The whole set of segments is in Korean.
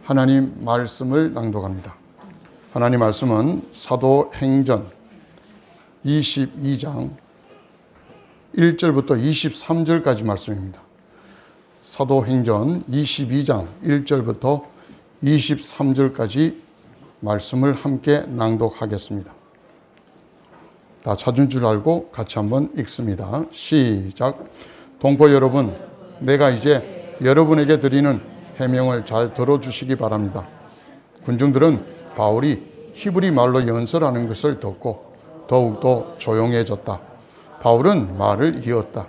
하나님 말씀을 낭독합니다. 하나님 말씀은 사도행전 22장 1절부터 23절까지 말씀입니다. 사도행전 22장 1절부터 23절까지 말씀을 함께 낭독하겠습니다. 다 찾은 줄 알고 같이 한번 읽습니다. 시작. 동포 여러분, 내가 이제 여러분에게 드리는 해명을 잘 들어주시기 바랍니다. 군중들은 바울이 히브리 말로 연설하는 것을 듣고 더욱더 조용해졌다. 바울은 말을 이었다.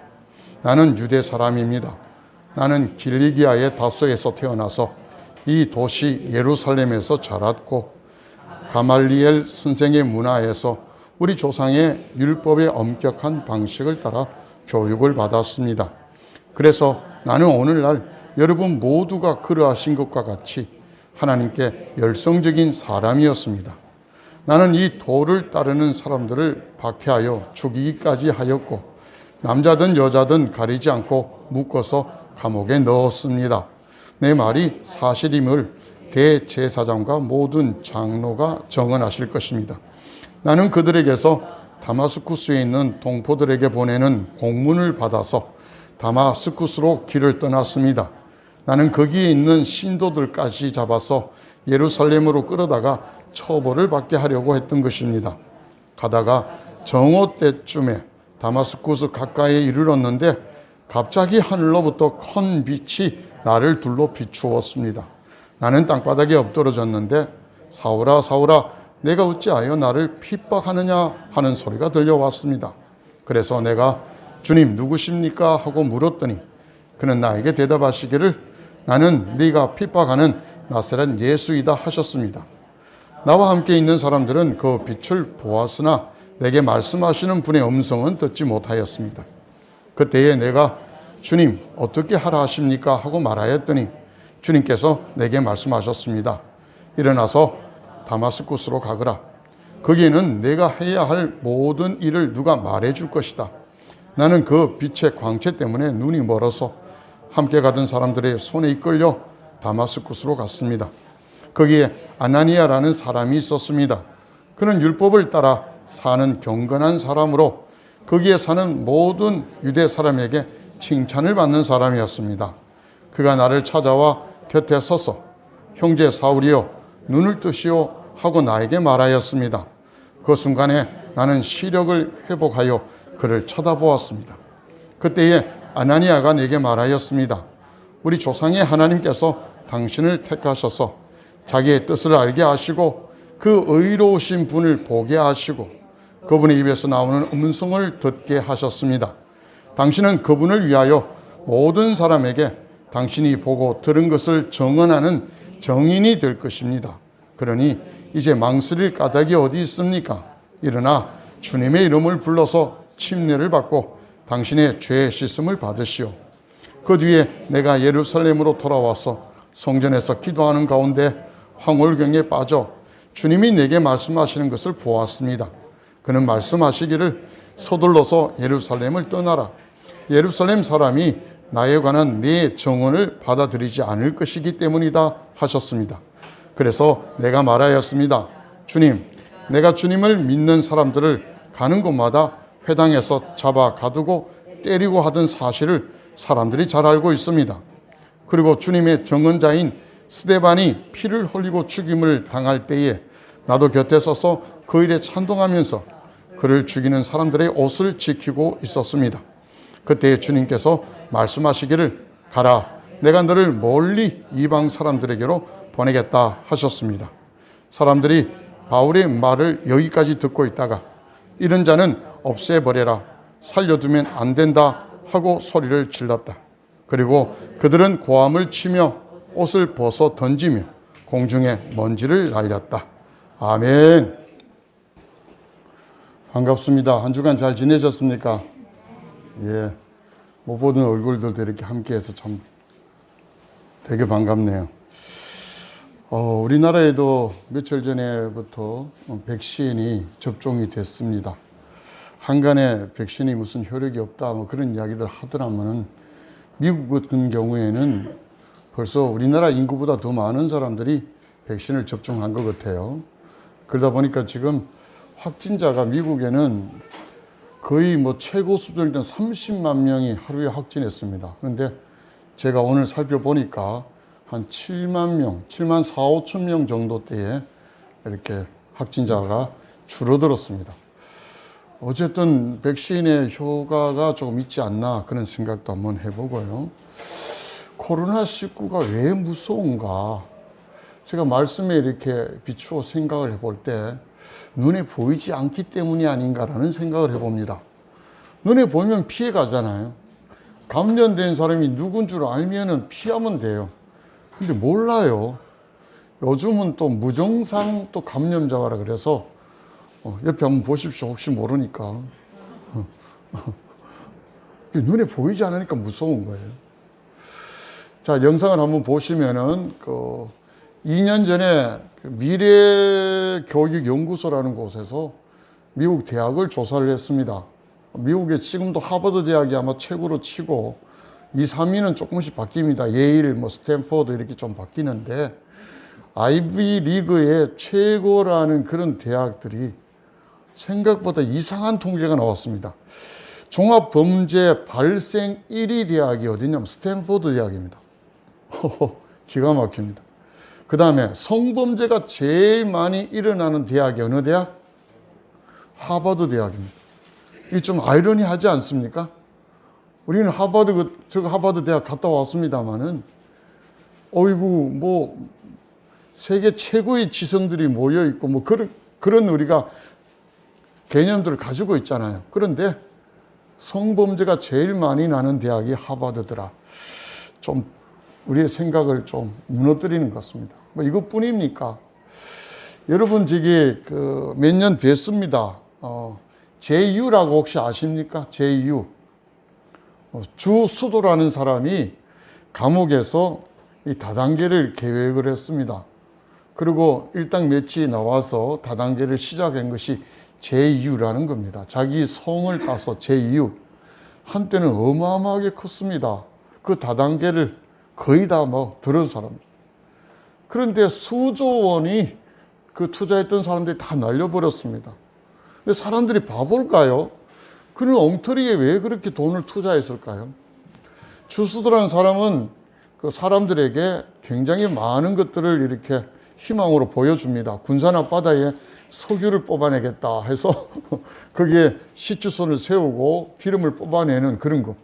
나는 유대 사람입니다. 나는 길리기아의 다소에서 태어나서 이 도시 예루살렘에서 자랐고 가말리엘 선생의 문화에서 우리 조상의 율법의 엄격한 방식을 따라 교육을 받았습니다. 그래서 나는 오늘날 여러분 모두가 그러하신 것과 같이 하나님께 열성적인 사람이었습니다. 나는 이 도를 따르는 사람들을 박해하여 죽이기까지 하였고 남자든 여자든 가리지 않고 묶어서 감옥에 넣었습니다. 내 말이 사실임을 대제사장과 모든 장로가 정언하실 것입니다. 나는 그들에게서 다마스쿠스에 있는 동포들에게 보내는 공문을 받아서 다마스쿠스로 길을 떠났습니다. 나는 거기에 있는 신도들까지 잡아서 예루살렘으로 끌어다가 처벌을 받게 하려고 했던 것입니다. 가다가 정오 때쯤에 다마스쿠스 가까이에 이르렀는데 갑자기 하늘로부터 큰 빛이 나를 둘러 비추었습니다. 나는 땅바닥에 엎드러졌는데 사울아 사울아 내가 어찌하여 나를 핍박하느냐 하는 소리가 들려왔습니다. 그래서 내가 주님 누구십니까 하고 물었더니 그는 나에게 대답하시기를 나는 네가 핍박하는 나사렛 예수이다 하셨습니다. 나와 함께 있는 사람들은 그 빛을 보았으나 내게 말씀하시는 분의 음성은 듣지 못하였습니다. 그때에 내가 주님 어떻게 하라 하십니까 하고 말하였더니 주님께서 내게 말씀하셨습니다. 일어나서 다마스쿠스로 가거라. 거기에는 내가 해야 할 모든 일을 누가 말해줄 것이다. 나는 그 빛의 광채 때문에 눈이 멀어서 함께 가던 사람들의 손에 이끌려 다마스쿠스로 갔습니다. 거기에 아나니아라는 사람이 있었습니다. 그는 율법을 따라 사는 경건한 사람으로 거기에 사는 모든 유대 사람에게 칭찬을 받는 사람이었습니다. 그가 나를 찾아와 곁에 서서 형제 사울이여 눈을 뜨시오 하고 나에게 말하였습니다. 그 순간에 나는 시력을 회복하여 그를 쳐다보았습니다. 그때에 아나니아가 내게 말하였습니다. 우리 조상의 하나님께서 당신을 택하셔서 자기의 뜻을 알게 하시고 그 의로우신 분을 보게 하시고 그분의 입에서 나오는 음성을 듣게 하셨습니다. 당신은 그분을 위하여 모든 사람에게 당신이 보고 들은 것을 정언하는 정인이 될 것입니다. 그러니 이제 망설일 까닭이 어디 있습니까? 일어나 주님의 이름을 불러서 침례를 받고 당신의 죄 씻음을 받으시오. 그 뒤에 내가 예루살렘으로 돌아와서 성전에서 기도하는 가운데 황홀경에 빠져 주님이 내게 말씀하시는 것을 보았습니다. 그는 말씀하시기를 서둘러서 예루살렘을 떠나라. 예루살렘 사람이 나에 관한 내 정언을 받아들이지 않을 것이기 때문이다 하셨습니다. 그래서 내가 말하였습니다. 주님, 내가 주님을 믿는 사람들을 가는 곳마다 회당에서 잡아 가두고 때리고 하던 사실을 사람들이 잘 알고 있습니다. 그리고 주님의 정언자인 스데반이 피를 흘리고 죽임을 당할 때에 나도 곁에 서서 그 일에 찬동하면서 그를 죽이는 사람들의 옷을 지키고 있었습니다. 그때 주님께서 말씀하시기를 가라, 내가 너를 멀리 이방 사람들에게로 보내겠다 하셨습니다. 사람들이 바울의 말을 여기까지 듣고 있다가 이런 자는 없애버려라, 살려두면 안 된다 하고 소리를 질렀다. 그리고 그들은 고함을 치며 옷을 벗어 던지며 공중에 먼지를 날렸다. 아멘. 반갑습니다. 한 주간 잘 지내셨습니까? 예, 못 보던 얼굴들도 이렇게 함께해서 참 되게 반갑네요. 우리나라에도 며칠 전에부터 백신이 접종이 됐습니다. 한간에 백신이 무슨 효력이 없다 뭐 그런 이야기들 하더라면은 미국 같은 경우에는 벌써 우리나라 인구보다 더 많은 사람들이 백신을 접종한 것 같아요. 그러다 보니까 지금 확진자가 미국에는 거의 뭐 최고 수준이던 30만 명이 하루에 확진했습니다. 그런데 제가 오늘 살펴보니까 한 7만 명, 7만 4, 5천 명 정도대에 이렇게 확진자가 줄어들었습니다. 어쨌든 백신의 효과가 조금 있지 않나 그런 생각도 한번 해보고요. 코로나19가 왜 무서운가? 제가 말씀에 이렇게 비추어 생각을 해볼 때 눈에 보이지 않기 때문이 아닌가라는 생각을 해봅니다. 눈에 보이면 피해 가잖아요. 감염된 사람이 누군 줄 알면은 피하면 돼요. 근데 몰라요. 요즘은 또 무증상 또 감염자라 그래서 옆에 한번 보십시오. 혹시 모르니까. 눈에 보이지 않으니까 무서운 거예요. 자, 영상을 한번 보시면은 2년 전에 미래교육연구소라는 곳에서 미국 대학을 조사를 했습니다. 미국에 지금도 하버드 대학이 아마 최고로 치고 2, 3위는 조금씩 바뀝니다. 예일, 스탠포드 이렇게 좀 바뀌는데 아이비 리그의 최고라는 그런 대학들이 생각보다 이상한 통계가 나왔습니다. 종합범죄 발생 1위 대학이 어디냐면 스탠포드 대학입니다. 기가 막힙니다. 그 다음에 성범죄가 제일 많이 일어나는 대학이 어느 대학? 하버드 대학입니다. 이게 좀 아이러니하지 않습니까? 우리는 하버드 대학 갔다 왔습니다만은, 어이구, 세계 최고의 지성들이 모여있고, 그런 우리가 개념들을 가지고 있잖아요. 그런데 성범죄가 제일 많이 나는 대학이 하버드더라. 좀 우리의 생각을 좀 무너뜨리는 것 같습니다. 이것뿐입니까? 여러분, 저기 몇 년 됐습니다. JU라고 혹시 아십니까? JU. 주 수도라는 사람이 감옥에서 이 다단계를 계획을 했습니다. 그리고 일당 며칠 나와서 다단계를 시작한 것이 JU라는 겁니다. 자기 성을 따서 JU. 한때는 어마어마하게 컸습니다. 그 다단계를 거의 다 들은 사람. 그런데 수조 원이 그 투자했던 사람들이 다 날려버렸습니다. 근데 사람들이 바볼까요? 그는 엉터리에 왜 그렇게 돈을 투자했을까요? 주수도라는 사람은 그 사람들에게 굉장히 많은 것들을 이렇게 희망으로 보여줍니다. 군산 앞바다에 석유를 뽑아내겠다 해서 거기에 시추선을 세우고 기름을 뽑아내는 그런 거.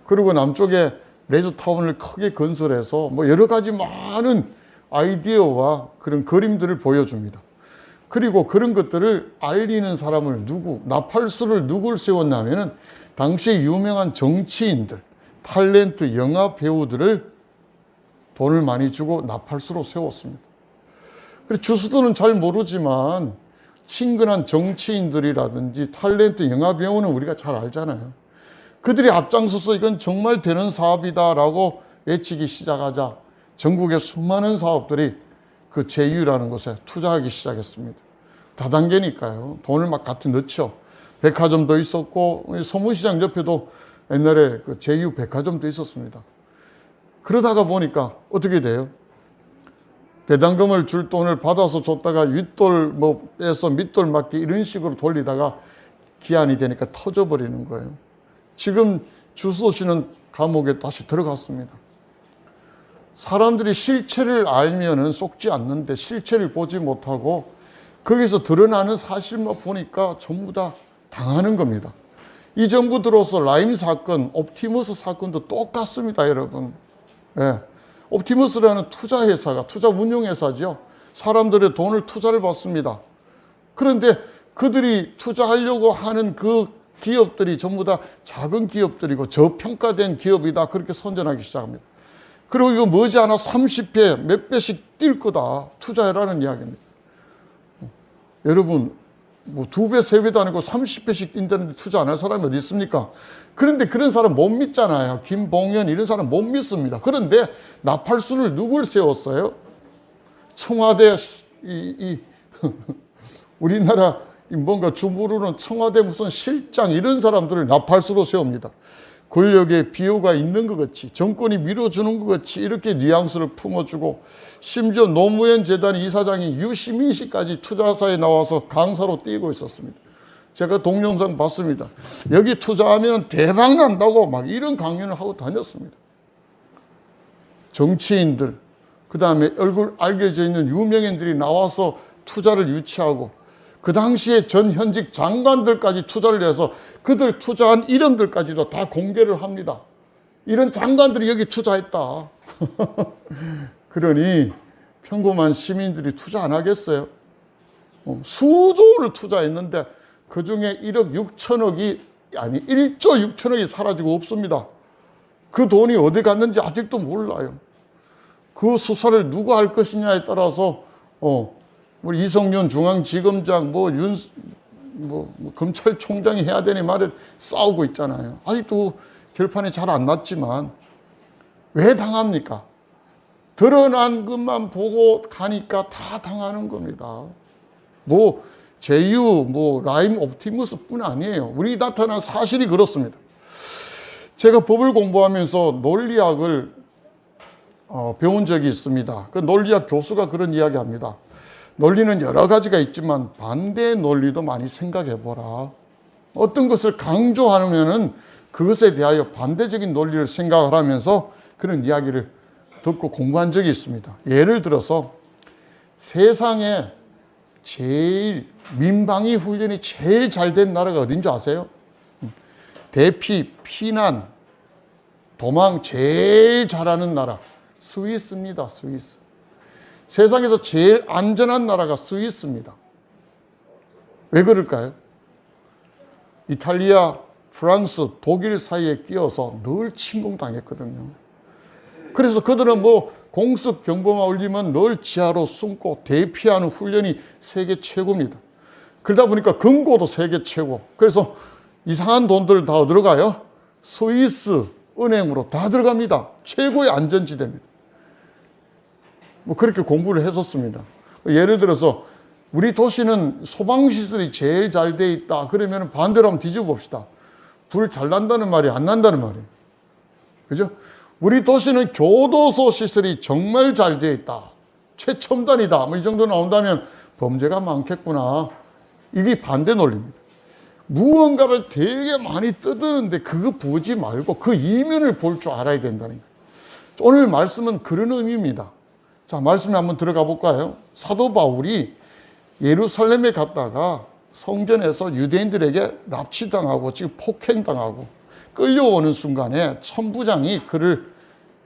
그리고 남쪽에 레저타운을 크게 건설해서 여러 가지 많은 아이디어와 그런 그림들을 보여줍니다. 그리고 그런 것들을 알리는 사람을 나팔수를 누굴 세웠냐면은 당시에 유명한 정치인들, 탤런트 영화 배우들을 돈을 많이 주고 나팔수로 세웠습니다. 그래서 주수도는 잘 모르지만 친근한 정치인들이라든지 탤런트 영화 배우는 우리가 잘 알잖아요. 그들이 앞장서서 이건 정말 되는 사업이다라고 외치기 시작하자 전국의 수많은 사업들이 그 JU라는 곳에 투자하기 시작했습니다. 다단계니까요. 돈을 막 같이 넣죠. 백화점도 있었고 서문시장 옆에도 옛날에 그 JU 백화점도 있었습니다. 그러다가 보니까 어떻게 돼요? 배당금을 줄 돈을 받아서 줬다가 윗돌 빼서 밑돌 맞기 이런 식으로 돌리다가 기한이 되니까 터져버리는 거예요. 지금 주수도 씨는 감옥에 다시 들어갔습니다. 사람들이 실체를 알면은 속지 않는데 실체를 보지 못하고 거기서 드러나는 사실만 보니까 전부 다 당하는 겁니다. 이 정부 들어서 라임 사건, 옵티머스 사건도 똑같습니다, 여러분. 예. 옵티머스라는 투자회사가, 투자 운용회사죠. 사람들의 돈을 투자를 받습니다. 그런데 그들이 투자하려고 하는 그 기업들이 전부 다 작은 기업들이고 저평가된 기업이다. 그렇게 선전하기 시작합니다. 그리고 이거 머지않아 30배, 몇 배씩 뛸 거다. 투자해라는 이야기입니다. 여러분, 2배, 3배도 아니고 30배씩 뛴다는데 투자 안 할 사람이 어디 있습니까? 그런데 그런 사람 못 믿잖아요. 김봉현 이런 사람 못 믿습니다. 그런데 나팔수를 누굴 세웠어요? 청와대, 우리나라 뭔가 주무르는 청와대 무슨 실장 이런 사람들을 나팔수로 세웁니다. 권력의 비호가 있는 것 같이, 정권이 밀어주는 것 같이 이렇게 뉘앙스를 품어주고, 심지어 노무현 재단 이사장이 유시민 씨까지 투자사에 나와서 강사로 뛰고 있었습니다. 제가 동영상 봤습니다. 여기 투자하면 대박 난다고 막 이런 강연을 하고 다녔습니다. 정치인들, 그 다음에 얼굴 알려져 있는 유명인들이 나와서 투자를 유치하고, 그 당시에 전 현직 장관들까지 투자를 해서 그들 투자한 이름들까지도 다 공개를 합니다. 이런 장관들이 여기 투자했다. 그러니 평범한 시민들이 투자 안 하겠어요? 수조를 투자했는데 그 중에 1억 6천억이 아니 1조 6천억이 사라지고 없습니다. 그 돈이 어디 갔는지 아직도 몰라요. 그 수사를 누가 할 것이냐에 따라서 우리 이성윤 중앙지검장 검찰총장이 해야 되니 말에 싸우고 있잖아요. 아직도 결판이 잘 안 났지만 왜 당합니까? 드러난 것만 보고 가니까 다 당하는 겁니다. 제유, 라임 옵티머스뿐 아니에요. 우리 나타난 사실이 그렇습니다. 제가 법을 공부하면서 논리학을 배운 적이 있습니다. 그 논리학 교수가 그런 이야기 합니다. 논리는 여러 가지가 있지만 반대의 논리도 많이 생각해 보라. 어떤 것을 강조하면은 그것에 대하여 반대적인 논리를 생각을 하면서 그런 이야기를 듣고 공부한 적이 있습니다. 예를 들어서 세상에 제일 민방위 훈련이 제일 잘 된 나라가 어딘지 아세요? 대피, 피난, 도망 제일 잘하는 나라 스위스입니다. 스위스. 세상에서 제일 안전한 나라가 스위스입니다. 왜 그럴까요? 이탈리아, 프랑스, 독일 사이에 끼어서 늘 침공당했거든요. 그래서 그들은 공습 경보만 울리면 늘 지하로 숨고 대피하는 훈련이 세계 최고입니다. 그러다 보니까 금고도 세계 최고. 그래서 이상한 돈들 다 어디로 가요? 스위스 은행으로 다 들어갑니다. 최고의 안전지대입니다. 그렇게 공부를 했었습니다. 예를 들어서 우리 도시는 소방시설이 제일 잘 돼 있다. 그러면 반대로 한번 뒤집어 봅시다. 불 잘 난다는 말이 안 난다는 말이에요. 그죠? 우리 도시는 교도소 시설이 정말 잘 돼 있다. 최첨단이다. 이 정도 나온다면 범죄가 많겠구나. 이게 반대 논리입니다. 무언가를 되게 많이 뜯었는데 그거 보지 말고 그 이면을 볼 줄 알아야 된다는 거예요. 오늘 말씀은 그런 의미입니다. 자, 말씀에 한번 들어가 볼까요? 사도 바울이 예루살렘에 갔다가 성전에서 유대인들에게 납치당하고 지금 폭행당하고 끌려오는 순간에 천부장이 그를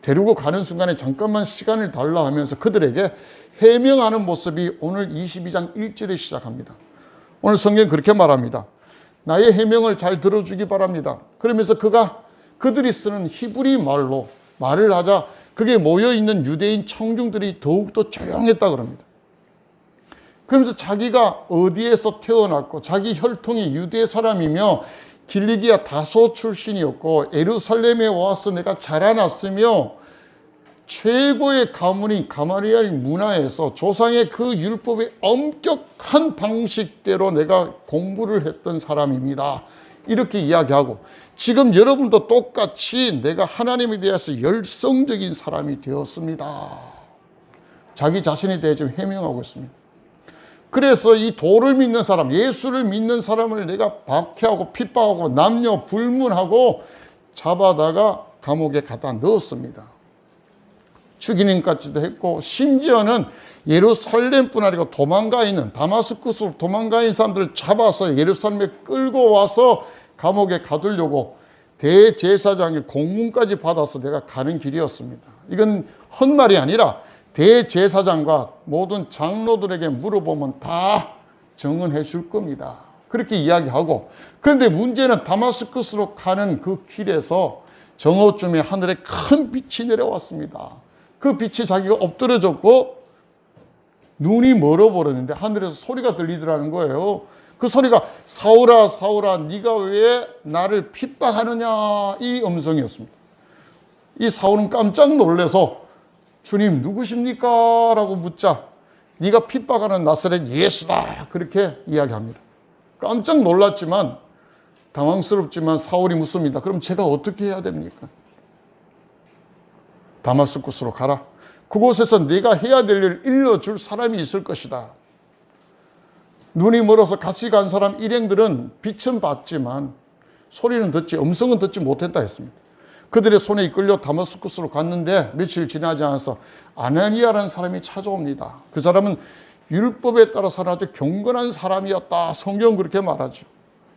데리고 가는 순간에 잠깐만 시간을 달라 하면서 그들에게 해명하는 모습이 오늘 22장 1절에 시작합니다. 오늘 성경 그렇게 말합니다. 나의 해명을 잘 들어주기 바랍니다. 그러면서 그들이 쓰는 히브리 말로 말을 하자 그게 모여있는 유대인 청중들이 더욱더 조용했다 그럽니다. 그러면서 자기가 어디에서 태어났고 자기 혈통이 유대 사람이며 길리기아 다소 출신이었고 예루살렘에 와서 내가 자라났으며 최고의 가문인 가마리엘 문화에서 조상의 그 율법의 엄격한 방식대로 내가 공부를 했던 사람입니다. 이렇게 이야기하고 지금 여러분도 똑같이 내가 하나님에 대해서 열성적인 사람이 되었습니다. 자기 자신에 대해 지금 해명하고 있습니다. 그래서 이 도를 믿는 사람, 예수를 믿는 사람을 내가 박해하고 핍박하고 남녀 불문하고 잡아다가 감옥에 갖다 넣었습니다. 죽이는까지도 했고 심지어는 예루살렘뿐 아니고 도망가 있는 다마스쿠스로 도망가 있는 사람들을 잡아서 예루살렘에 끌고 와서 감옥에 가두려고 대제사장의 공문까지 받아서 내가 가는 길이었습니다. 이건 헛말이 아니라 대제사장과 모든 장로들에게 물어보면 다 증언해 줄 겁니다. 그렇게 이야기하고 그런데 문제는 다마스쿠스로 가는 그 길에서 정오쯤에 하늘에 큰 빛이 내려왔습니다. 그 빛이 자기가 엎드려졌고 눈이 멀어버렸는데 하늘에서 소리가 들리더라는 거예요. 그 소리가 사울아 사울아 네가 왜 나를 핍박하느냐 이 음성이었습니다. 이 사울은 깜짝 놀라서 주님 누구십니까? 라고 묻자 네가 핍박하는 나사렛 예수다 그렇게 이야기합니다. 깜짝 놀랐지만 당황스럽지만 사울이 묻습니다. 그럼 제가 어떻게 해야 됩니까? 다마스쿠스로 가라. 그곳에서 네가 해야 될 일을 일러줄 사람이 있을 것이다. 눈이 멀어서 같이 간 사람 일행들은 빛은 봤지만 소리는 듣지, 음성은 듣지 못했다 했습니다. 그들의 손에 이끌려 다마스쿠스로 갔는데 며칠 지나지 않아서 아나니아라는 사람이 찾아옵니다. 그 사람은 율법에 따라서 아주 경건한 사람이었다. 성경은 그렇게 말하죠.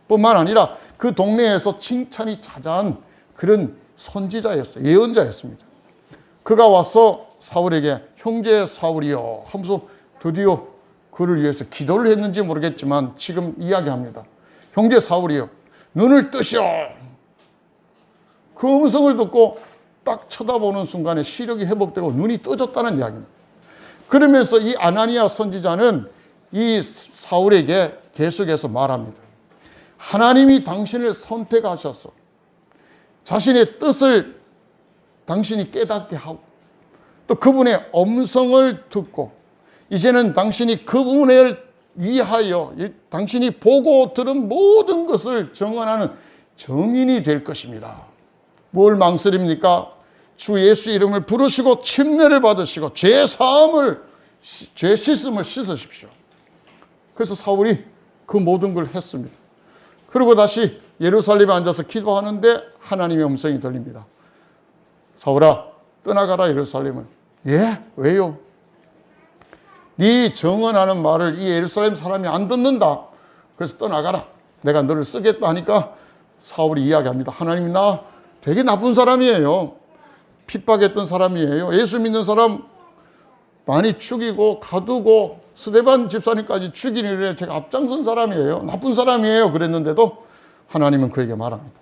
뿐만 아니라 그 동네에서 칭찬이 자자한 그런 선지자였어요. 예언자였습니다. 그가 와서 사울에게 형제 사울이여 하면서 드디어 그를 위해서 기도를 했는지 모르겠지만 지금 이야기합니다. 형제 사울이여 눈을 뜨시오. 그 음성을 듣고 딱 쳐다보는 순간에 시력이 회복되고 눈이 떠졌다는 이야기입니다. 그러면서 이 아나니아 선지자는 이 사울에게 계속해서 말합니다. 하나님이 당신을 선택하셔서 자신의 뜻을 당신이 깨닫게 하고 또 그분의 음성을 듣고 이제는 당신이 그분을 위하여 당신이 보고 들은 모든 것을 정언하는 정인이 될 것입니다. 뭘 망설입니까? 주 예수 이름을 부르시고 침례를 받으시고 죄 사함을 죄 씻음을 씻으십시오. 그래서 사울이 그 모든 걸 했습니다. 그리고 다시 예루살렘에 앉아서 기도하는데 하나님의 음성이 들립니다. 사울아 떠나가라 예루살렘을. 예? 왜요? 네 정언하는 말을 이 예루살렘 사람이 안 듣는다. 그래서 떠나가라. 내가 너를 쓰겠다 하니까 사울이 이야기합니다. 하나님이 나 되게 나쁜 사람이에요. 핍박했던 사람이에요. 예수 믿는 사람 많이 죽이고 가두고 스데반 집사님까지 죽이는 일에 제가 앞장선 사람이에요. 나쁜 사람이에요. 그랬는데도 하나님은 그에게 말합니다.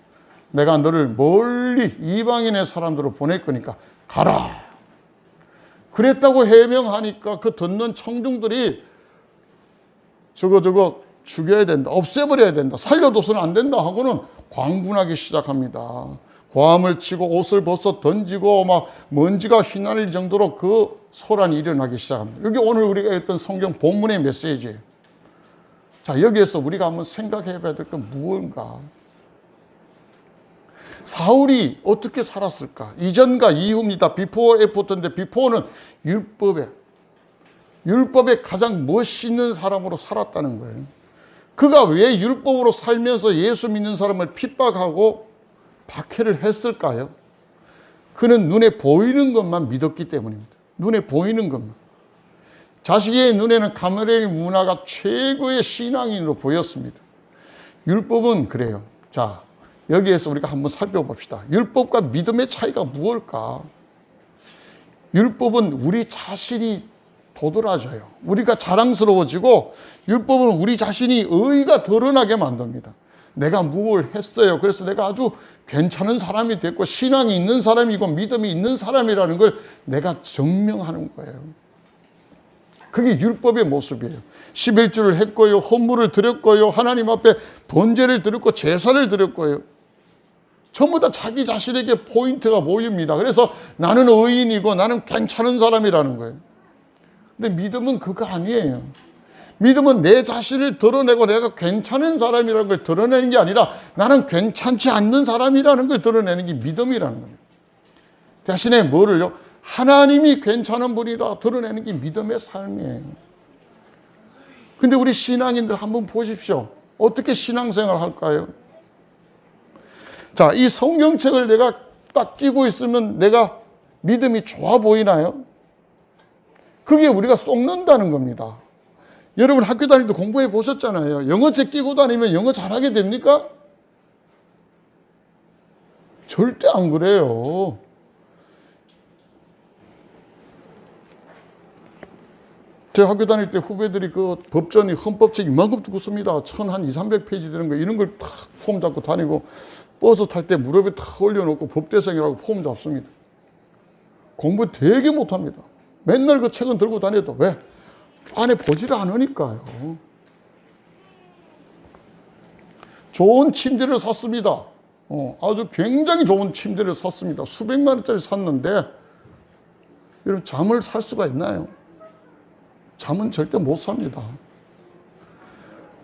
내가 너를 멀리 이방인의 사람들로 보낼 거니까 가라. 그랬다고 해명하니까 그 듣는 청중들이 저거 죽여야 된다. 없애버려야 된다. 살려둬서는 안 된다 하고는 광분하기 시작합니다. 고함을 치고 옷을 벗어 던지고 막 먼지가 휘날릴 정도로 그 소란이 일어나기 시작합니다. 여기 오늘 우리가 했던 성경 본문의 메시지예요. 자, 여기에서 우리가 한번 생각해 봐야 될 건 무엇인가? 사울이 어떻게 살았을까? 이전과 이후입니다. 비포 애프터인데 비포는 율법에 가장 멋있는 사람으로 살았다는 거예요. 그가 왜 율법으로 살면서 예수 믿는 사람을 핍박하고 박해를 했을까요? 그는 눈에 보이는 것만 믿었기 때문입니다. 눈에 보이는 것만. 자식의 눈에는 가므엘의 문화가 최고의 신앙인으로 보였습니다. 율법은 그래요. 자, 여기에서 우리가 한번 살펴봅시다. 율법과 믿음의 차이가 무엇일까? 율법은 우리 자신이 도드라져요. 우리가 자랑스러워지고 율법은 우리 자신이 의의가 드러나게 만듭니다. 내가 무엇을 했어요. 그래서 내가 아주 괜찮은 사람이 됐고 신앙이 있는 사람이고 믿음이 있는 사람이라는 걸 내가 증명하는 거예요. 그게 율법의 모습이에요. 11주를 했고요. 헌물을 드렸고요. 하나님 앞에 번제를 드렸고 제사를 드렸고요. 전부 다 자기 자신에게 포인트가 보입니다. 그래서 나는 의인이고 나는 괜찮은 사람이라는 거예요. 근데 믿음은 그거 아니에요. 믿음은 내 자신을 드러내고 내가 괜찮은 사람이라는 걸 드러내는 게 아니라 나는 괜찮지 않는 사람이라는 걸 드러내는 게 믿음이라는 겁니다. 대신에 뭐를요? 하나님이 괜찮은 분이라 드러내는 게 믿음의 삶이에요. 근데 우리 신앙인들 한번 보십시오. 어떻게 신앙생활을 할까요? 자, 이 성경책을 내가 딱 끼고 있으면 내가 믿음이 좋아 보이나요? 그게 우리가 쏙는다는 겁니다. 여러분 학교 다닐 때 공부해 보셨잖아요. 영어책 끼고 다니면 영어 잘하게 됩니까? 절대 안 그래요. 제 학교 다닐 때 후배들이 그 법전이 헌법책 이만큼 두껍습니다. 1200-300페이지 되는 거 이런 걸 탁 폼 잡고 다니고 버스 탈 때 무릎에 탁 올려놓고 법대생이라고 폼 잡습니다. 공부 되게 못합니다. 맨날 그 책은 들고 다녀도 왜? 안에 보지를 않으니까요. 좋은 침대를 샀습니다. 아주 굉장히 좋은 침대를 샀습니다. 수백만 원짜리 샀는데 여러분 잠을 살 수가 있나요? 잠은 절대 못 삽니다.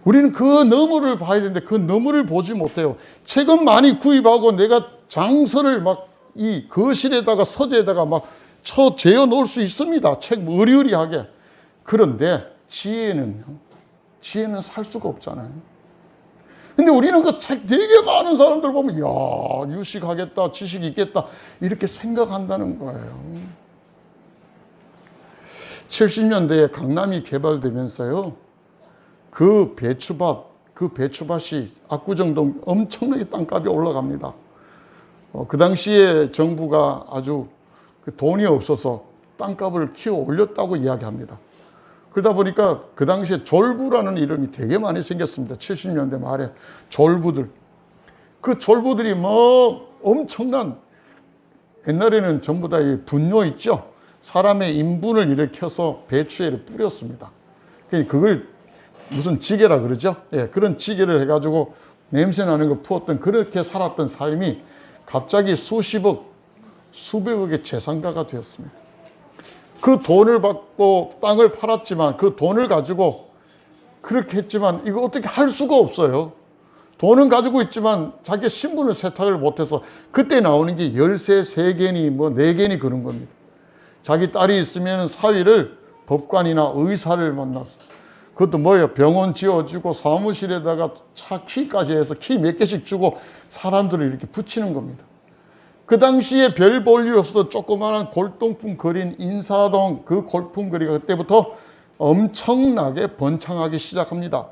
우리는 그 너머를 봐야 되는데 그 너머를 보지 못해요. 책은 많이 구입하고 내가 장서를 막 이 거실에다가 서재에다가 막 재어 놓을 수 있습니다. 책 의리의리하게. 그런데 지혜는 살 수가 없잖아요. 근데 우리는 그 책 되게 많은 사람들 보면 야, 유식하겠다, 지식이 있겠다 이렇게 생각한다는 거예요. 70년대에 강남이 개발되면서요, 그 배추밭이 압구정동 엄청나게 땅값이 올라갑니다. 그 당시에 정부가 아주 돈이 없어서 땅값을 키워 올렸다고 이야기합니다. 그러다 보니까 그 당시에 졸부라는 이름이 되게 많이 생겼습니다. 70년대 말에 졸부들. 그 졸부들이 뭐 엄청난, 옛날에는 전부 다 이 분뇨 있죠. 사람의 인분을 일으켜서 배추에 뿌렸습니다. 그걸 무슨 지게라 그러죠. 예, 그런 지게를 해가지고 냄새 나는 거 부었던, 그렇게 살았던 삶이 갑자기 수십억, 수백억의 재산가가 되었습니다. 그 돈을 받고 땅을 팔았지만 그 돈을 가지고 그렇게 했지만 이거 어떻게 할 수가 없어요. 돈은 가지고 있지만 자기 신분을 세탁을 못해서 그때 나오는 게 열쇠 3개니 뭐 4개니 그런 겁니다. 자기 딸이 있으면 사위를 법관이나 의사를 만나서, 그것도 뭐예요? 병원 지어주고 사무실에다가 차 키까지 해서 키 몇 개씩 주고 사람들을 이렇게 붙이는 겁니다. 그 당시에 별 볼 일 없어도 조그마한 골동품 거리인 인사동, 그 골품 거리가 그때부터 엄청나게 번창하기 시작합니다.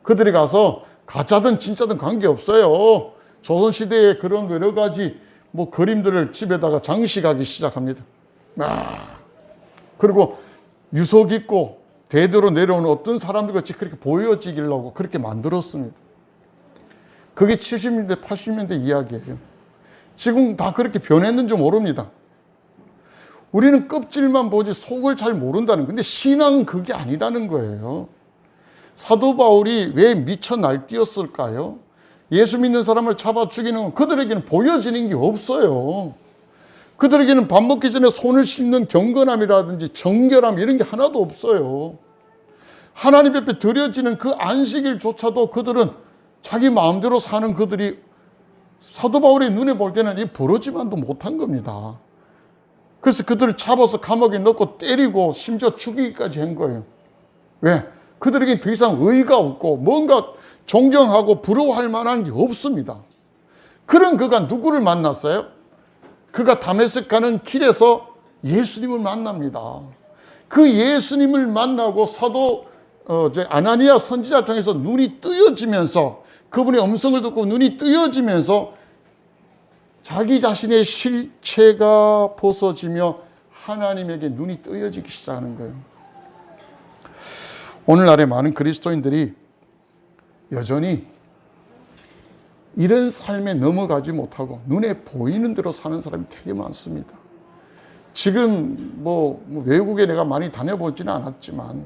그들이 가서 가짜든 진짜든 관계없어요. 조선시대에 그런 여러 가지 뭐 그림들을 집에다가 장식하기 시작합니다. 그리고 유서 있고 대대로 내려오는 어떤 사람들 같이 그렇게 보여지기려고 그렇게 만들었습니다. 그게 70년대, 80년대 이야기예요. 지금 다 그렇게 변했는지 모릅니다. 우리는 껍질만 보지 속을 잘 모른다는, 근데 신앙은 그게 아니라는 거예요. 사도 바울이 왜 미쳐 날뛰었을까요? 예수 믿는 사람을 잡아 죽이는 건 그들에게는 보여지는 게 없어요. 그들에게는 밥 먹기 전에 손을 씻는 경건함이라든지 정결함 이런 게 하나도 없어요. 하나님 앞에 드려지는 그 안식일조차도 그들은 자기 마음대로 사는, 그들이 사도 바울의 눈에 볼 때는 이 부러지만도 못한 겁니다. 그래서 그들을 잡아서 감옥에 넣고 때리고 심지어 죽이기까지 한 거예요. 왜? 그들에게 더 이상 의의가 없고 뭔가 존경하고 부러워할 만한 게 없습니다. 그런 그가 누구를 만났어요? 그가 다메섹 가는 길에서 예수님을 만납니다. 그 예수님을 만나고 사도 아나니아 선지자 통해서 눈이 뜨여지면서, 그분의 음성을 듣고 눈이 뜨여지면서 자기 자신의 실체가 벗어지며 하나님에게 눈이 뜨여지기 시작하는 거예요. 오늘날의 많은 그리스도인들이 여전히 이런 삶에 넘어가지 못하고 눈에 보이는 대로 사는 사람이 되게 많습니다. 지금 뭐 외국에 내가 많이 다녀보지는 않았지만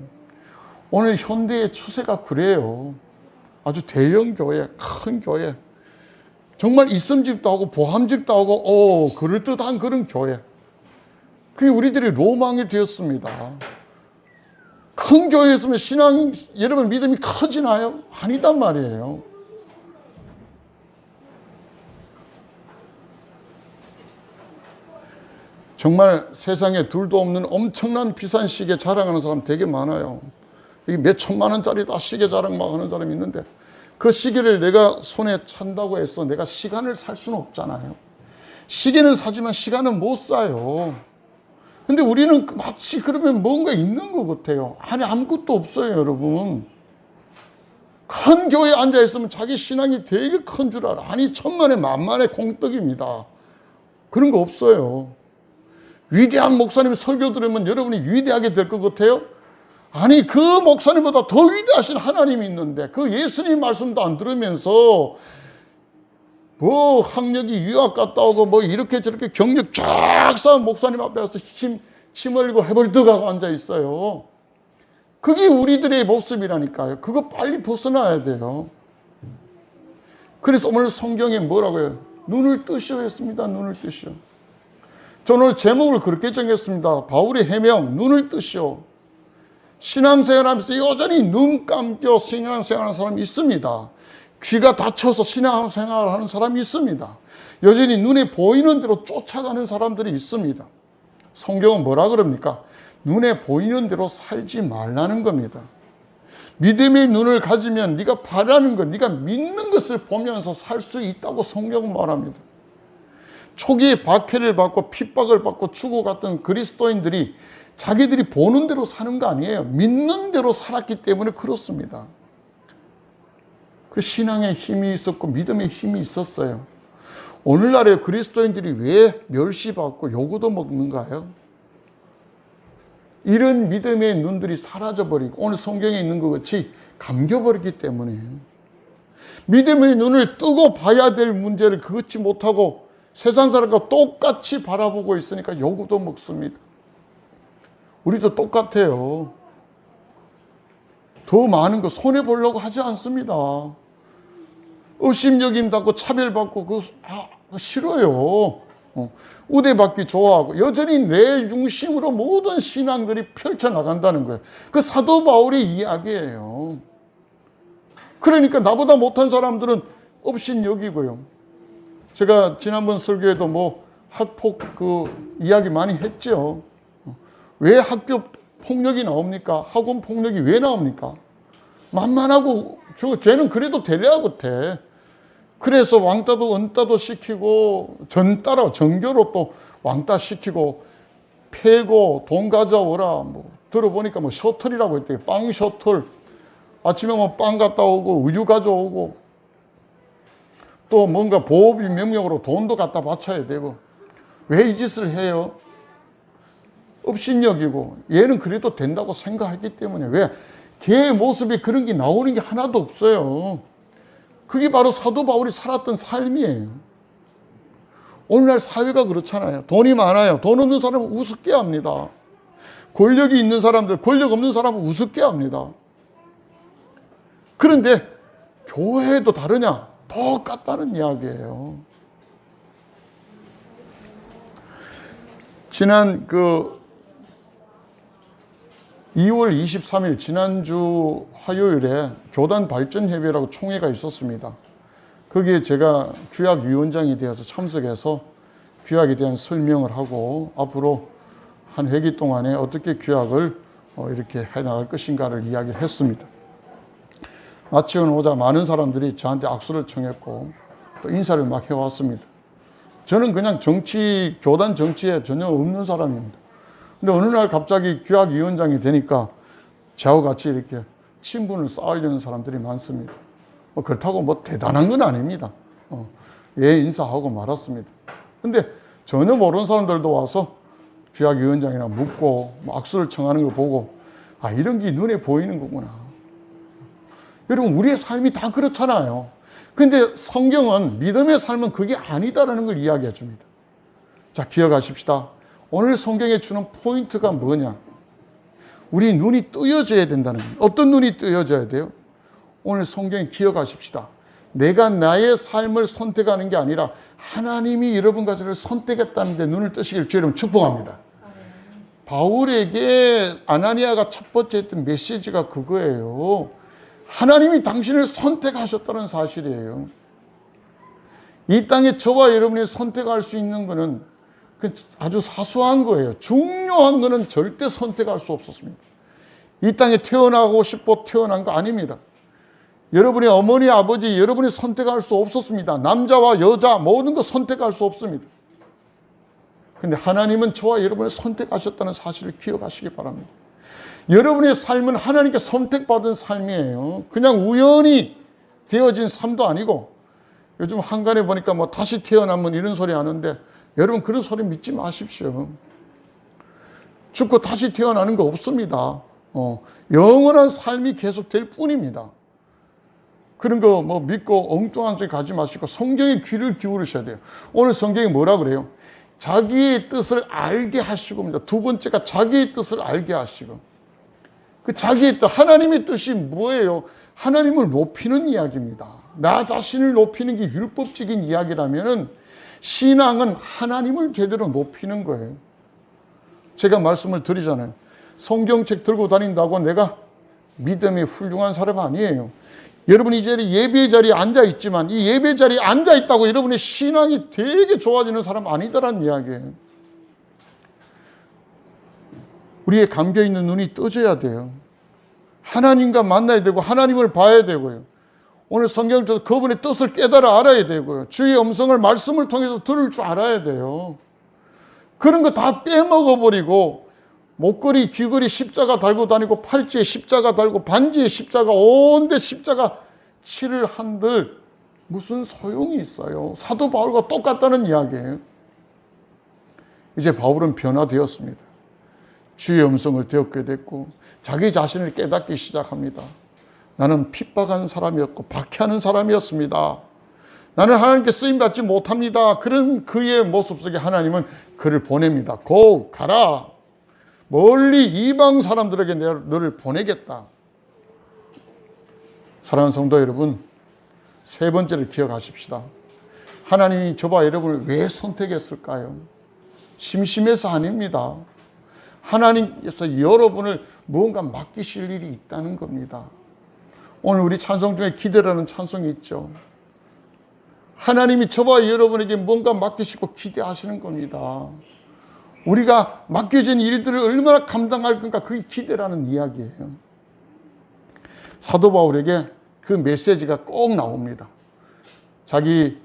오늘 현대의 추세가 그래요. 아주 대형 교회, 큰 교회, 정말 있음직도 하고 보함직도 하고 그럴듯한 그런 교회, 그게 우리들의 로망이 되었습니다. 큰 교회에 있으면 신앙, 여러분 믿음이 커지나요? 아니단 말이에요. 정말 세상에 둘도 없는 엄청난 비싼 시계 자랑하는 사람 되게 많아요. 이게 몇 천만 원짜리 다 시계 자랑 막 하는 사람이 있는데, 그 시계를 내가 손에 찬다고 해서 내가 시간을 살 수는 없잖아요. 시계는 사지만 시간은 못 사요. 근데 우리는 마치 그러면 뭔가 있는 것 같아요. 아니, 아무것도 없어요, 여러분. 큰 교회에 앉아있으면 자기 신앙이 되게 큰 줄 알아. 아니, 천만에 만만의 공덕입니다. 그런 거 없어요. 위대한 목사님의 설교 들으면 여러분이 위대하게 될 것 같아요? 아니, 그 목사님보다 더 위대하신 하나님이 있는데 그 예수님 말씀도 안 들으면서 뭐 학력이 유학 갔다 오고 뭐 이렇게 저렇게 경력 쫙 쌓은 목사님 앞에 가서 침 흘리고 해벌떡하고 앉아 있어요. 그게 우리들의 모습이라니까요. 그거 빨리 벗어나야 돼요. 그래서 오늘 성경에 뭐라고 해요? 눈을 뜨시오 했습니다. 눈을 뜨시오. 저는 오늘 제목을 그렇게 정했습니다. 바울의 해명, 눈을 뜨시오. 신앙생활하면서 여전히 눈 감겨 신앙생활하는 사람이 있습니다. 귀가 닫혀서 신앙생활을 하는 사람이 있습니다. 여전히 눈에 보이는 대로 쫓아가는 사람들이 있습니다. 성경은 뭐라 그럽니까? 눈에 보이는 대로 살지 말라는 겁니다. 믿음의 눈을 가지면 네가 바라는 것, 네가 믿는 것을 보면서 살 수 있다고 성경은 말합니다. 초기에 박해를 받고 핍박을 받고 죽어갔던 그리스도인들이 자기들이 보는 대로 사는 거 아니에요. 믿는 대로 살았기 때문에 그렇습니다. 그 신앙에 힘이 있었고 믿음에 힘이 있었어요. 오늘날의 그리스도인들이 왜 멸시받고 요구도 먹는가요? 이런 믿음의 눈들이 사라져버리고 오늘 성경에 있는 것 같이 감겨버리기 때문에 믿음의 눈을 뜨고 봐야 될 문제를 그것지 못하고 세상 사람과 똑같이 바라보고 있으니까 요구도 먹습니다. 우리도 똑같아요. 더 많은 거 손해보려고 하지 않습니다. 업심여김 받고 차별받고 그거 싫어요. 우대받기 좋아하고 여전히 내 중심으로 모든 신앙들이 펼쳐나간다는 거예요. 그 사도 바울의 이야기예요. 그러니까 나보다 못한 사람들은 업신여기고요. 제가 지난번 설교에도 학폭 이야기 많이 했죠. 왜 학교 폭력이 나옵니까? 학원 폭력이 왜 나옵니까? 만만하고 쟤는 그래도 되려야 못해. 그래서 왕따도 은따도 시키고 전교로 또 왕따 시키고 패고 돈 가져오라. 들어보니까 셔틀이라고 했대요. 빵 셔틀. 아침에 빵 갔다 오고 우유 가져오고 또 뭔가 보호비 명령으로 돈도 갖다 바쳐야 되고. 왜 이 짓을 해요? 업신여기고 얘는 그래도 된다고 생각하기 때문에. 왜? 걔의 모습이 그런 게 나오는 게 하나도 없어요. 그게 바로 사도 바울이 살았던 삶이에요. 오늘날 사회가 그렇잖아요. 돈이 많아요. 돈 없는 사람은 우습게 합니다. 권력이 있는 사람들, 권력 없는 사람은 우습게 합니다. 그런데 교회도 다르냐? 똑같다는 이야기예요. 지난 2월 23일 지난주 화요일에 교단 발전협의회라고 총회가 있었습니다. 거기에 제가 규약위원장이 되어서 참석해서 규약에 대한 설명을 하고 앞으로 한 회기 동안에 어떻게 규약을 이렇게 해나갈 것인가를 이야기를 했습니다. 마치고 오자 많은 사람들이 저한테 악수를 청했고 또 인사를 막 해왔습니다. 저는 그냥 교단 정치에 전혀 없는 사람입니다. 근데 어느 날 갑자기 규약위원장이 되니까 저하고 같이 이렇게 친분을 쌓으려는 사람들이 많습니다. 그렇다고 대단한 건 아닙니다. 예, 인사하고 말았습니다. 근데 전혀 모르는 사람들도 와서 규약위원장이랑 묻고 악수를 청하는 거 보고 이런 게 눈에 보이는 거구나. 여러분, 우리의 삶이 다 그렇잖아요. 근데 성경은 믿음의 삶은 그게 아니다라는 걸 이야기해 줍니다. 자, 기억하십시다. 오늘 성경에 주는 포인트가 뭐냐? 우리 눈이 뜨여져야 된다는 거예요. 어떤 눈이 뜨여져야 돼요? 오늘 성경에 기억하십시다. 내가 나의 삶을 선택하는 게 아니라 하나님이 여러분과 저를 선택했다는 데 눈을 뜨시길 주의 이름으로 축복합니다. 바울에게 아나니아가 첫 번째 했던 메시지가 그거예요. 하나님이 당신을 선택하셨다는 사실이에요. 이 땅에 저와 여러분이 선택할 수 있는 것은 아주 사소한 거예요. 중요한 것은 절대 선택할 수 없었습니다. 이 땅에 태어나고 싶어 태어난 거 아닙니다. 여러분의 어머니, 아버지, 여러분이 선택할 수 없었습니다. 남자와 여자 모든 거 선택할 수 없습니다. 그런데 하나님은 저와 여러분을 선택하셨다는 사실을 기억하시기 바랍니다. 여러분의 삶은 하나님께 선택받은 삶이에요. 그냥 우연히 되어진 삶도 아니고, 요즘 한간에 보니까 다시 태어나면 이런 소리 하는데 여러분 그런 소리 믿지 마십시오. 죽고 다시 태어나는 거 없습니다. 영원한 삶이 계속될 뿐입니다. 그런 거 믿고 엉뚱한 소리 가지 마시고 성경에 귀를 기울이셔야 돼요. 오늘 성경이 뭐라 그래요? 자기의 뜻을 알게 하시고입니다. 두 번째가 자기의 뜻을 알게 하시고. 그 자기의 뜻, 하나님의 뜻이 뭐예요? 하나님을 높이는 이야기입니다. 나 자신을 높이는 게 율법적인 이야기라면은 신앙은 하나님을 제대로 높이는 거예요. 제가 말씀을 드리잖아요. 성경책 들고 다닌다고 내가 믿음이 훌륭한 사람 아니에요. 여러분이 이제 예배 자리에 앉아 있지만 이 예배 자리에 앉아 있다고 여러분의 신앙이 되게 좋아지는 사람 아니다라는 이야기예요. 우리의 감겨 있는 눈이 떠져야 돼요. 하나님과 만나야 되고 하나님을 봐야 되고요. 오늘 성경을 통해서 그분의 뜻을 깨달아 알아야 되고요. 주의 음성을 말씀을 통해서 들을 줄 알아야 돼요. 그런 거 다 빼먹어버리고 목걸이, 귀걸이 십자가 달고 다니고 팔찌에 십자가 달고 반지에 십자가 온데 십자가 칠을 한들 무슨 소용이 있어요. 사도 바울과 똑같다는 이야기예요. 이제 바울은 변화되었습니다. 주의 음성을 듣게 됐고 자기 자신을 깨닫기 시작합니다. 나는 핍박하는 사람이었고 박해하는 사람이었습니다. 나는 하나님께 쓰임받지 못합니다. 그런 그의 모습 속에 하나님은 그를 보냅니다. 고 가라. 멀리 이방 사람들에게 내가 너를 보내겠다. 사랑하는 성도 여러분, 세 번째를 기억하십시다. 하나님이 저와 여러분을 왜 선택했을까요? 심심해서 아닙니다. 하나님께서 여러분을 무언가 맡기실 일이 있다는 겁니다. 오늘 우리 찬송 중에 기대라는 찬송이 있죠. 하나님이 저와 여러분에게 뭔가 맡기시고 기대하시는 겁니다. 우리가 맡겨진 일들을 얼마나 감당할 건가, 그게 기대라는 이야기예요. 사도 바울에게 그 메시지가 꼭 나옵니다. 자기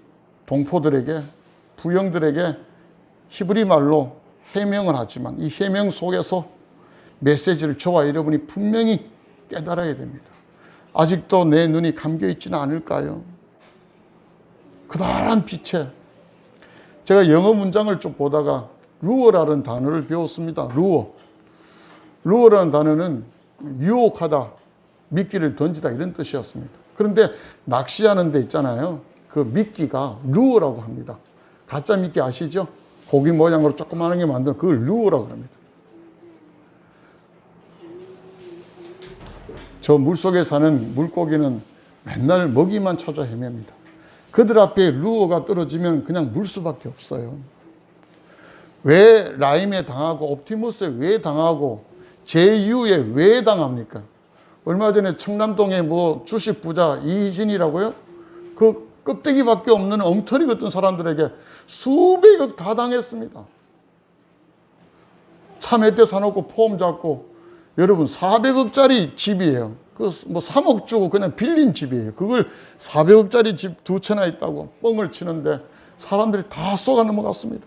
동포들에게, 부영들에게 히브리 말로 해명을 하지만 이 해명 속에서 메시지를 저와 여러분이 분명히 깨달아야 됩니다. 아직도 내 눈이 감겨 있지는 않을까요? 그다란 빛에 제가 영어 문장을 좀 보다가 루어라는 단어를 배웠습니다. 루어라는 단어는 유혹하다, 미끼를 던지다 이런 뜻이었습니다. 그런데 낚시하는 데 있잖아요. 그 미끼가 루어라고 합니다. 가짜 미끼 아시죠? 고기 모양으로 조그마하게 만든 그걸 루어라고 합니다. 저 물속에 사는 물고기는 맨날 먹이만 찾아 헤맵니다. 그들 앞에 루어가 떨어지면 그냥 물 수밖에 없어요. 왜 라임에 당하고 옵티머스에 왜 당하고 제유에 왜 당합니까? 얼마 전에 청남동에 주식 부자 이희진이라고요? 그 껍데기밖에 없는 엉터리 같은 사람들에게 수백억 다 당했습니다. 차 몇 대 사놓고 포함 잡고, 여러분 400억짜리 집이에요. 그 3억 주고 그냥 빌린 집이에요. 그걸 400억짜리 집 2채나 있다고 뻥을 치는데 사람들이 다 쏘가 넘어갔습니다.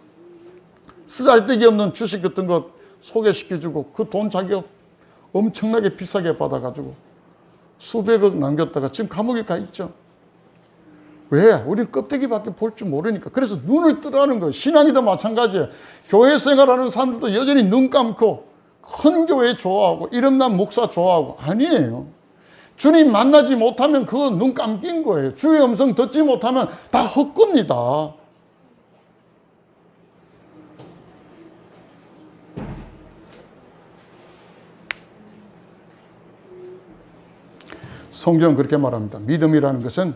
쓰잘데기 없는 주식 같은 거 소개시켜주고 그 돈 자기가 엄청나게 비싸게 받아가지고 수백억 남겼다가 지금 감옥에 가 있죠. 왜? 우리는 껍데기밖에 볼 줄 모르니까. 그래서 눈을 뜨라는 거예요. 신앙이도 마찬가지예요. 교회 생활하는 사람들도 여전히 눈 감고 큰 교회 좋아하고 이름난 목사 좋아하고 아니에요. 주님 만나지 못하면 그건 눈 감긴 거예요. 주의 음성 듣지 못하면 다 헛겁니다. 성경은 그렇게 말합니다. 믿음이라는 것은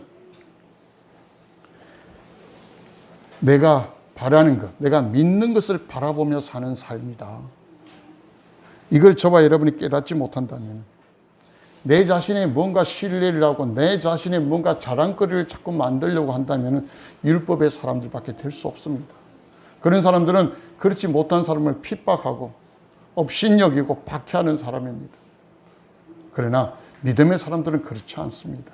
내가 바라는 것, 내가 믿는 것을 바라보며 사는 삶이다. 이걸 저와 여러분이 깨닫지 못한다면, 내 자신의 뭔가 신뢰를 하고 내 자신의 뭔가 자랑거리를 자꾸 만들려고 한다면 율법의 사람들밖에 될 수 없습니다. 그런 사람들은 그렇지 못한 사람을 핍박하고 업신여기고 박해하는 사람입니다. 그러나 믿음의 사람들은 그렇지 않습니다.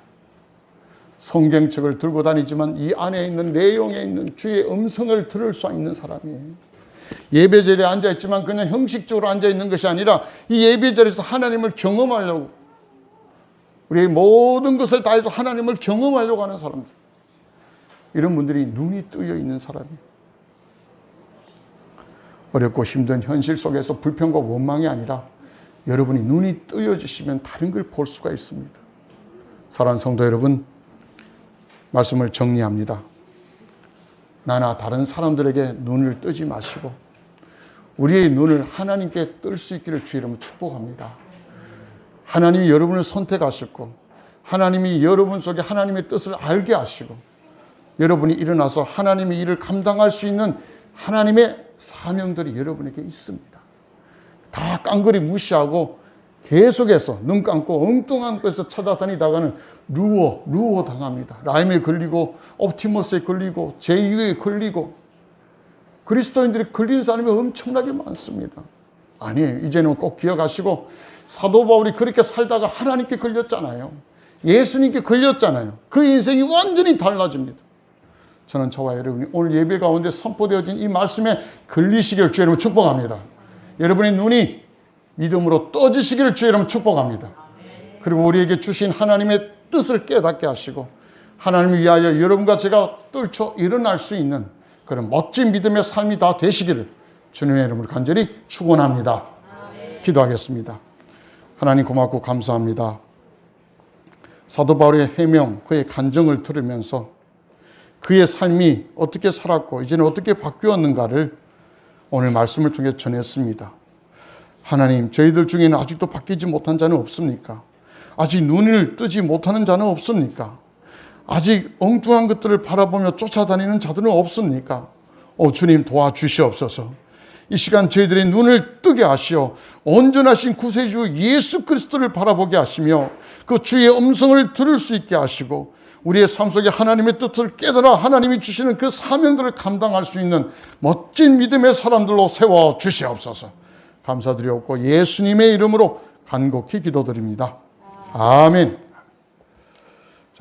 성경책을 들고 다니지만 이 안에 있는 내용에 있는 주의 음성을 들을 수 있는 사람이에요. 예배자리에 앉아있지만 그냥 형식적으로 앉아있는 것이 아니라 이 예배자리에서 하나님을 경험하려고, 우리의 모든 것을 다해서 하나님을 경험하려고 하는 사람들, 이런 분들이 눈이 뜨여 있는 사람이에요. 어렵고 힘든 현실 속에서 불평과 원망이 아니라 여러분이 눈이 뜨여지시면 다른 걸 볼 수가 있습니다. 사랑하는 성도 여러분, 말씀을 정리합니다. 나나 다른 사람들에게 눈을 뜨지 마시고 우리의 눈을 하나님께 뜰 수 있기를 주의 이름으로 축복합니다. 하나님이 여러분을 선택하셨고 하나님이 여러분 속에 하나님의 뜻을 알게 하시고 여러분이 일어나서 하나님의 일을 감당할 수 있는 하나님의 사명들이 여러분에게 있습니다. 다 깡그리 무시하고 계속해서 눈 감고 엉뚱한 곳에서 찾아다니다가는 루어 당합니다. 라임에 걸리고 옵티머스에 걸리고 제2에 걸리고 그리스도인들이 걸린 사람이 엄청나게 많습니다. 아니에요. 이제는 꼭 기억하시고 사도 바울이 그렇게 살다가 하나님께 걸렸잖아요. 예수님께 걸렸잖아요. 그 인생이 완전히 달라집니다. 저는 저와 여러분이 오늘 예배 가운데 선포되어진 이 말씀에 걸리시기를 주의 이름으로 축복합니다. 여러분의 눈이 믿음으로 떠지시기를 주의 이름으로 축복합니다. 그리고 우리에게 주신 하나님의 뜻을 깨닫게 하시고 하나님을 위하여 여러분과 제가 떨쳐 일어날 수 있는 그런 멋진 믿음의 삶이 다 되시기를 주님의 이름으로 간절히 축원합니다. 기도하겠습니다. 하나님 고맙고 감사합니다. 사도 바울의 해명, 그의 간증을 들으면서 그의 삶이 어떻게 살았고 이제는 어떻게 바뀌었는가를 오늘 말씀을 통해 전했습니다. 하나님, 저희들 중에는 아직도 바뀌지 못한 자는 없습니까? 아직 눈을 뜨지 못하는 자는 없습니까? 아직 엉뚱한 것들을 바라보며 쫓아다니는 자들은 없습니까? 주님 도와주시옵소서. 이 시간 저희들의 눈을 뜨게 하시어 온전하신 구세주 예수 그리스도를 바라보게 하시며 그 주의 음성을 들을 수 있게 하시고 우리의 삶 속에 하나님의 뜻을 깨달아 하나님이 주시는 그 사명들을 감당할 수 있는 멋진 믿음의 사람들로 세워 주시옵소서. 감사드리옵고 예수님의 이름으로 간곡히 기도드립니다. 아멘.